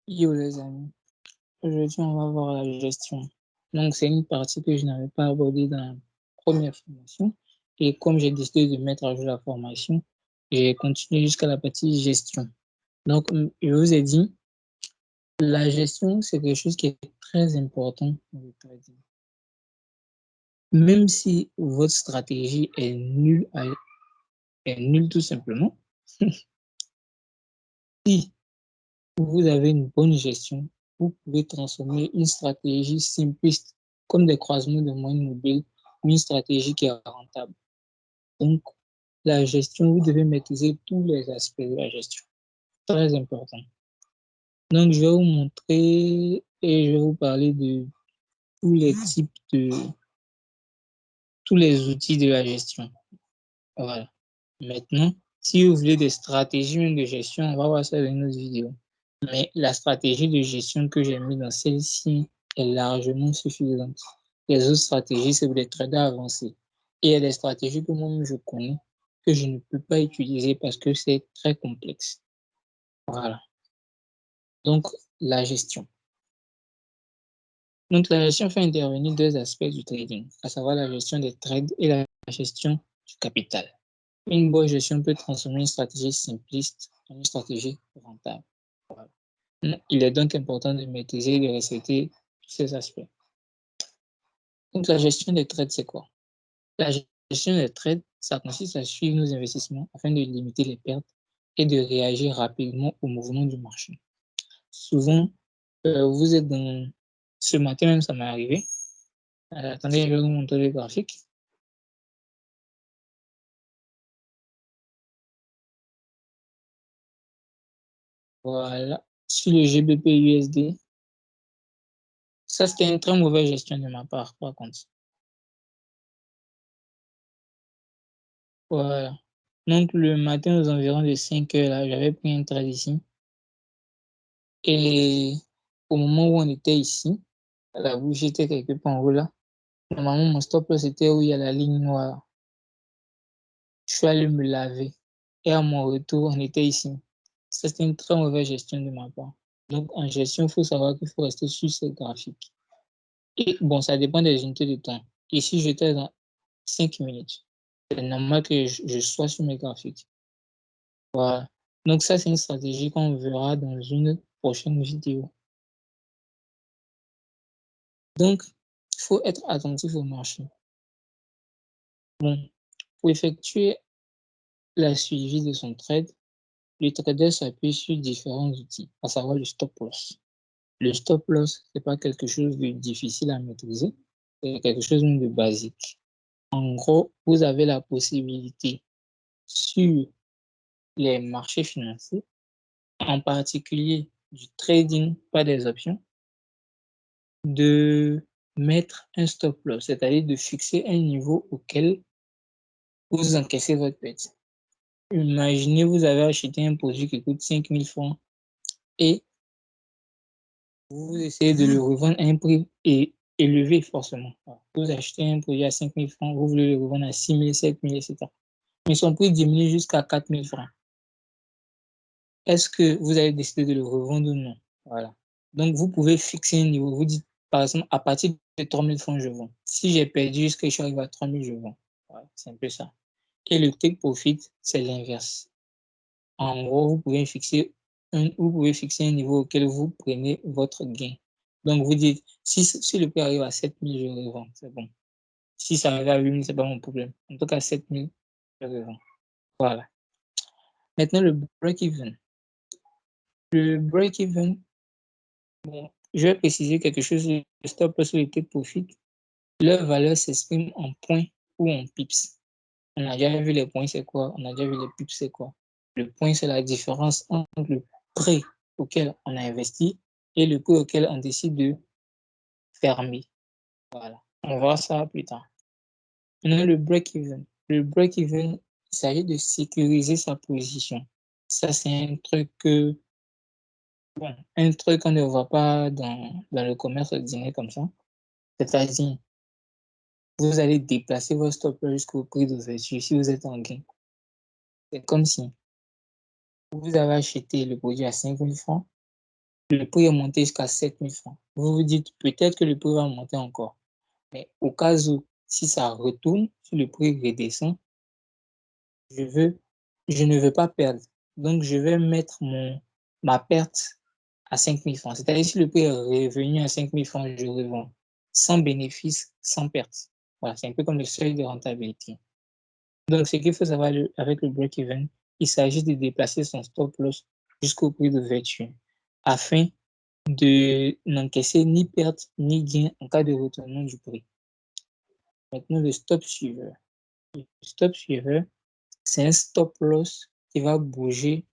Yo les amis, aujourd'hui on va voir la gestion. Donc c'est une partie que je n'avais pas abordée dans la première formation et comme j'ai décidé de mettre à jour la formation, j'ai continué jusqu'à la partie gestion. Donc je vous ai dit, la gestion c'est quelque chose qui est très important dans le trading. Même si votre stratégie est nulle tout simplement, si vous avez une bonne gestion, vous pouvez transformer une stratégie simpliste comme des croisements de moyennes mobiles en une stratégie qui est rentable. Donc, la gestion, vous devez maîtriser tous les aspects de la gestion. Très important. Donc, je vais vous montrer et je vais vous parler de tous les types de, tous les outils de la gestion. Voilà. Maintenant, si vous voulez des stratégies même de gestion, on va voir ça dans une autre vidéo. Mais la stratégie de gestion que j'ai mis dans celle-ci est largement suffisante. Les autres stratégies, c'est pour les traders avancés. Et il y a des stratégies que moi-même je connais que je ne peux pas utiliser parce que c'est très complexe. Voilà. Donc, la gestion. Donc, la gestion fait intervenir deux aspects du trading, à savoir la gestion des trades et la gestion du capital. Une bonne gestion peut transformer une stratégie simpliste en une stratégie rentable. Voilà. Il est donc important de maîtriser et de respecter tous ces aspects. Donc, la gestion des trades, c'est quoi? La gestion des trades, ça consiste à suivre nos investissements afin de limiter les pertes et de réagir rapidement au mouvement du marché. Souvent, vous êtes dans... Ce matin même, ça m'est arrivé. Attendez, je vais vous montrer le graphique. Voilà. Sur le GBP USD, ça, c'était une très mauvaise gestion de ma part, par contre. Voilà. Donc, le matin, aux environs de 5 heures, là, j'avais pris un trade ici. Et au moment où on était ici, la bougie était quelque part en haut là. Normalement, mon stop loss était où il y a la ligne noire. Je suis allé me laver. Et à mon retour, on était ici. Ça, c'était une très mauvaise gestion de ma part. Donc, en gestion, il faut savoir qu'il faut rester sur ces graphiques. Et bon, ça dépend des unités de temps. Ici, j'étais dans 5 minutes. C'est normal que je sois sur mes graphiques. Voilà. Donc, ça, c'est une stratégie qu'on verra dans une prochaine vidéo. Donc, il faut être attentif au marché. Bon, pour effectuer la suivi de son trade, le trader s'appuie sur différents outils, à savoir le stop loss. Le stop loss, c'est pas quelque chose de difficile à maîtriser, c'est quelque chose de basique. En gros, vous avez la possibilité sur les marchés financiers, en particulier du trading, pas des options, de mettre un stop loss, c'est-à-dire de fixer un niveau auquel vous encaissez votre perte. Imaginez, vous avez acheté un produit qui coûte 5 000 francs et vous essayez de le revendre à un prix élevé forcément. Vous achetez un produit à 5 000 francs, vous voulez le revendre à 6 000, 7 000, etc. Mais son prix diminue jusqu'à 4 000 francs. Est-ce que vous avez décidé de le revendre ou non? Voilà. Donc, vous pouvez fixer un niveau. Vous dites, par exemple, à partir de 3 000 francs, je vends. Si j'ai perdu jusqu'à je suis arrivé à 3 000, je vends. Voilà, c'est un peu ça. Et le take profit, c'est l'inverse. En gros, vous pouvez fixer un niveau auquel vous prenez votre gain. Donc, vous dites, si le prix arrive à 7 000, je revends, c'est bon. Si ça arrive à 8 000, c'est pas mon problème. En tout cas, 7 000, je revends. Voilà. Maintenant, le break-even. Le break-even, bon, je vais préciser quelque chose. Le stop loss et le take profit, leur valeur s'exprime en points ou en pips. On a déjà vu les points, c'est quoi? On a déjà vu les pips, c'est quoi? Le point, c'est la différence entre le prix auquel on a investi et le prix auquel on décide de fermer. Voilà. On va voir ça plus tard. Maintenant, le break-even. Le break-even, il s'agit de sécuriser sa position. Ça, c'est un truc bon, un truc qu'on ne voit pas dans le commerce ordinaire comme ça. C'est-à-dire, vous allez déplacer votre stop loss jusqu'au prix d'ouverture si vous êtes en gain. C'est comme si vous avez acheté le produit à 5 000 francs le prix est monté jusqu'à 7 000 francs. Vous vous dites peut-être que le prix va monter encore. Mais au cas où, si ça retourne, si le prix redescend, je ne veux pas perdre. Donc, je vais mettre ma perte à 5 000 francs. C'est-à-dire, si le prix est revenu à 5 000 francs, je revends sans bénéfice, sans perte. Voilà, c'est un peu comme le seuil de rentabilité. Donc, ce qu'il faut savoir avec le break-even, il s'agit de déplacer son stop loss jusqu'au prix d'ouverture afin de n'encaisser ni perte ni gain en cas de retournement du prix. Maintenant, le stop suiveur. Le stop suiveur, c'est un stop loss qui va bouger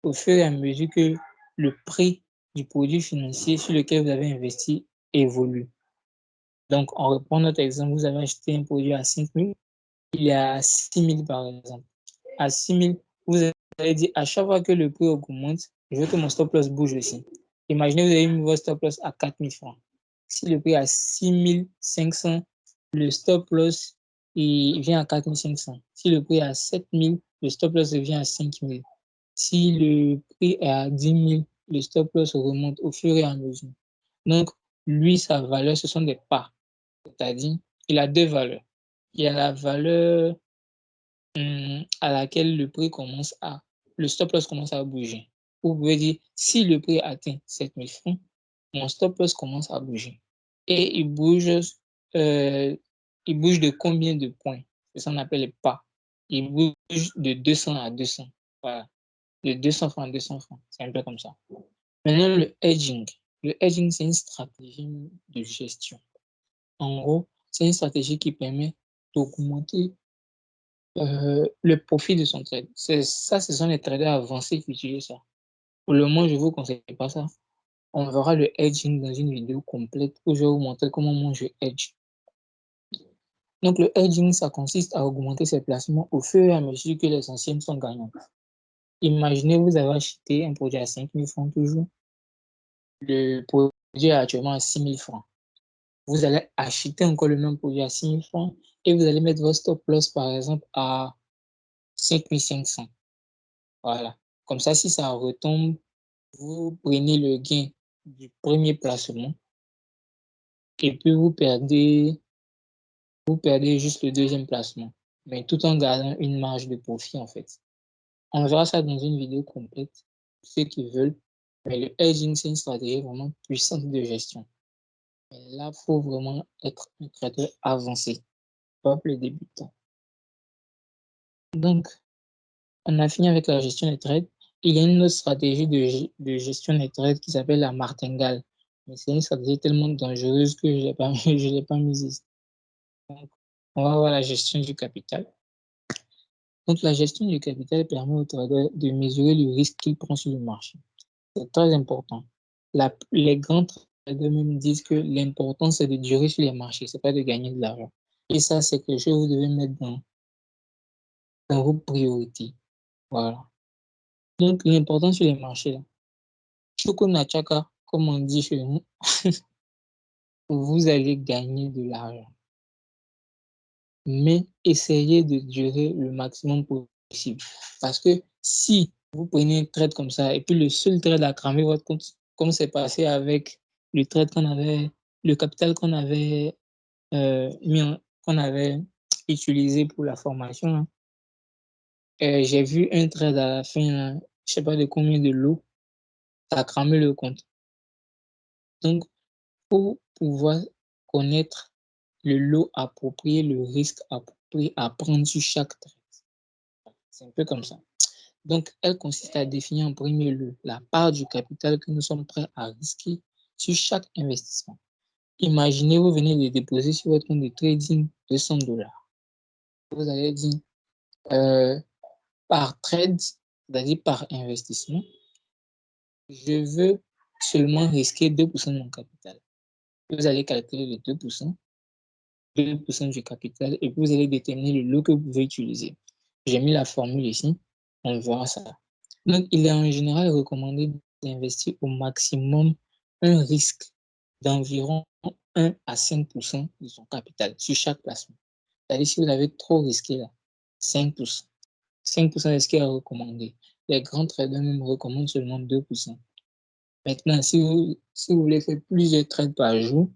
au fur et à mesure que le prix du produit financier sur lequel vous avez investi évolue. Donc, on reprend notre exemple, vous avez acheté un produit à 5 000, il est à 6 000 par exemple. À 6 000, vous allez dire à chaque fois que le prix augmente, je veux que mon stop loss bouge aussi. Imaginez, vous avez mis votre stop loss à 4 000 francs. Si le prix est à 6 500, le stop loss il vient à 4 500. Si le prix est à 7 000, le stop loss revient à 5 000. Si le prix est à 10 000, le stop loss remonte au fur et à mesure. Donc, lui, sa valeur, ce sont des parts. C'est-à-dire, il a deux valeurs. Il y a la valeur à laquelle le stop loss commence à bouger. Vous pouvez dire, si le prix atteint 7 000 francs, mon stop loss commence à bouger. Et euh, il bouge de combien de points? C'est ça qu'on appelle les pas. Il bouge de 200 à 200. Voilà. De 200 francs à 200 francs. C'est un peu comme ça. Maintenant, le hedging. Le hedging, c'est une stratégie de gestion. En gros, c'est une stratégie qui permet d'augmenter le profit de son trade. Ça, ce sont les traders avancés qui utilisent ça. Pour le moment, je ne vous conseille pas ça. On verra le hedging dans une vidéo complète où je vais vous montrer comment moi je hedge. Donc, le hedging, ça consiste à augmenter ses placements au fur et à mesure que les anciennes sont gagnantes. Imaginez, vous avez acheté un produit à 5 000 francs toujours. Le produit est actuellement à 6 000 francs. Vous allez acheter encore le même produit à 6 000 francs et vous allez mettre votre stop loss, par exemple, à 5 500. Voilà. Comme ça, si ça retombe, vous prenez le gain du premier placement et puis vous perdez juste le deuxième placement, mais tout en gardant une marge de profit en fait. On verra ça dans une vidéo complète, ceux qui veulent. Mais le hedging, c'est une stratégie vraiment puissante de gestion. Mais là, il faut vraiment être un trader avancé, pas pour les débutants. Donc, on a fini avec la gestion des trades. Il y a une autre stratégie de gestion des trades qui s'appelle la martingale. Mais c'est une stratégie tellement dangereuse que je l'ai pas mise ici. Donc, on va voir la gestion du capital. Donc, la gestion du capital permet au trader de mesurer le risque qu'il prend sur le marché. C'est très important. Les grands traders même disent que l'important, c'est de durer sur les marchés, c'est pas de gagner de l'argent. Et ça, c'est quelque chose que vous devez mettre dans vos priorités. Voilà. Donc, l'important sur les marchés, là, Choco Nachaka, comme on dit chez nous, vous allez gagner de l'argent. Mais essayez de durer le maximum possible. Parce que si vous prenez un trade comme ça et puis le seul trade à cramer votre compte, comme c'est passé avec le trade le capital qu'on avait utilisé pour la formation, hein, j'ai vu un trade à la fin, hein, je sais pas de combien de lots, ça a cramé le compte. Donc, pour pouvoir connaître le lot approprié, le risque approprié à prendre sur chaque trade. C'est un peu comme ça. Donc, elle consiste à définir en premier lieu la part du capital que nous sommes prêts à risquer sur chaque investissement. Imaginez, vous venez de déposer sur votre compte de trading 200 dollars. Vous allez dire, par trade, c'est-à-dire par investissement, je veux seulement risquer 2% de mon capital. Vous allez calculer les 2%, 2% du capital et puis vous allez déterminer le lot que vous pouvez utiliser. J'ai mis la formule ici, on verra ça. Donc, il est en général recommandé d'investir au maximum un risque d'environ 1 à 5% de son capital sur chaque placement. C'est-à-dire, si vous avez trop risqué là, 5%. 5% est ce qui est recommandé. Les grands traders même recommandent seulement 2%. Maintenant, si vous voulez faire plusieurs trades par jour,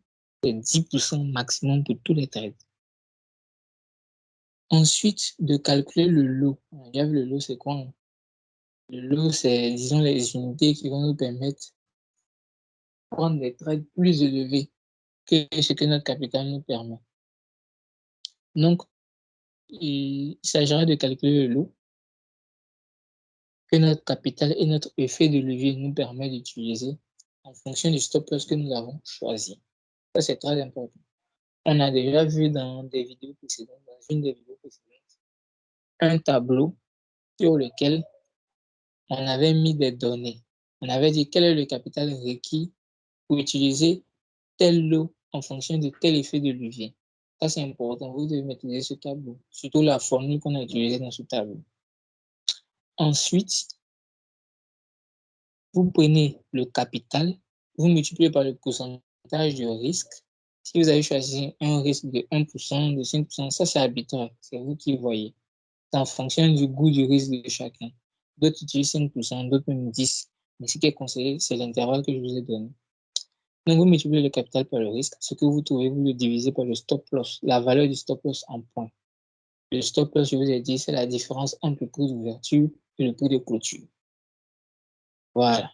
c'est 10% maximum pour tous les trades. Ensuite, de calculer le lot. Déjà vu le lot, c'est quoi? Le lot, c'est, disons, les unités qui vont nous permettre de prendre des trades plus élevés que ce que notre capital nous permet. Donc, il s'agira de calculer le lot que notre capital et notre effet de levier nous permettent d'utiliser en fonction du stop loss que nous avons choisi. Ça, c'est très important. On a déjà vu dans des vidéos précédentes, dans une des vidéos précédentes, un tableau sur lequel on avait mis des données. On avait dit quel est le capital requis pour utiliser tel lot en fonction de tel effet de levier. Ça, c'est important. Vous devez maîtriser ce tableau, surtout la formule qu'on a utilisée dans ce tableau. Ensuite, vous prenez le capital, vous multipliez par le pourcentage de risque. Si vous avez choisi un risque de 1%, de 5%, ça c'est arbitraire, c'est vous qui voyez. C'est en fonction du goût du risque de chacun. D'autres utilisent 5%, d'autres même 10%. Mais ce qui est conseillé, c'est l'intervalle que je vous ai donné. Donc, vous multipliez le capital par le risque. Ce que vous trouvez, vous le divisez par le stop loss, la valeur du stop loss en points. Le stop loss, je vous ai dit, c'est la différence entre le prix d'ouverture et le prix de clôture. Voilà.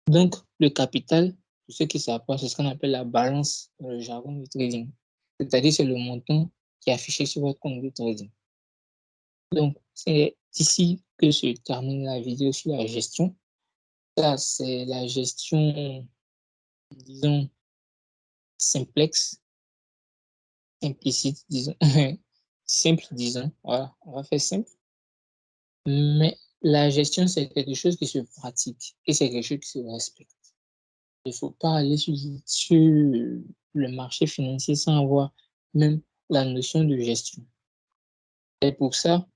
Donc, le capital, pour ceux qui savent pas, c'est ce qu'on appelle la balance dans le jargon du trading. C'est-à-dire, c'est le montant qui est affiché sur votre compte de trading. Donc, c'est ici que se termine la vidéo sur la gestion. Ça, c'est la gestion, disons, simplex, implicite, disons, simple, disons. Voilà, on va faire simple. Mais la gestion, c'est quelque chose qui se pratique et c'est quelque chose qui se respecte. Il ne faut pas aller sur le marché financier sans avoir même la notion de gestion. Et pour ça,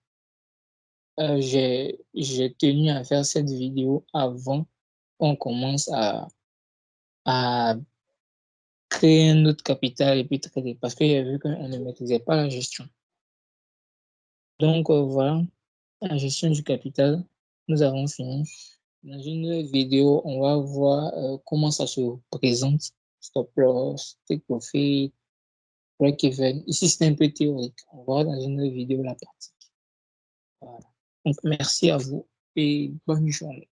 j'ai tenu à faire cette vidéo avant qu'on commence à créer un autre capital et puis trader parce que j'ai vu qu'on ne maîtrisait pas la gestion. Donc voilà, la gestion du capital, nous avons fini. Dans une vidéo, on va voir comment ça se présente, stop loss, take profit, break-even. Ici, c'est un peu théorique. On va voir dans une vidéo la pratique. Voilà. Donc, merci à vous et bonne journée.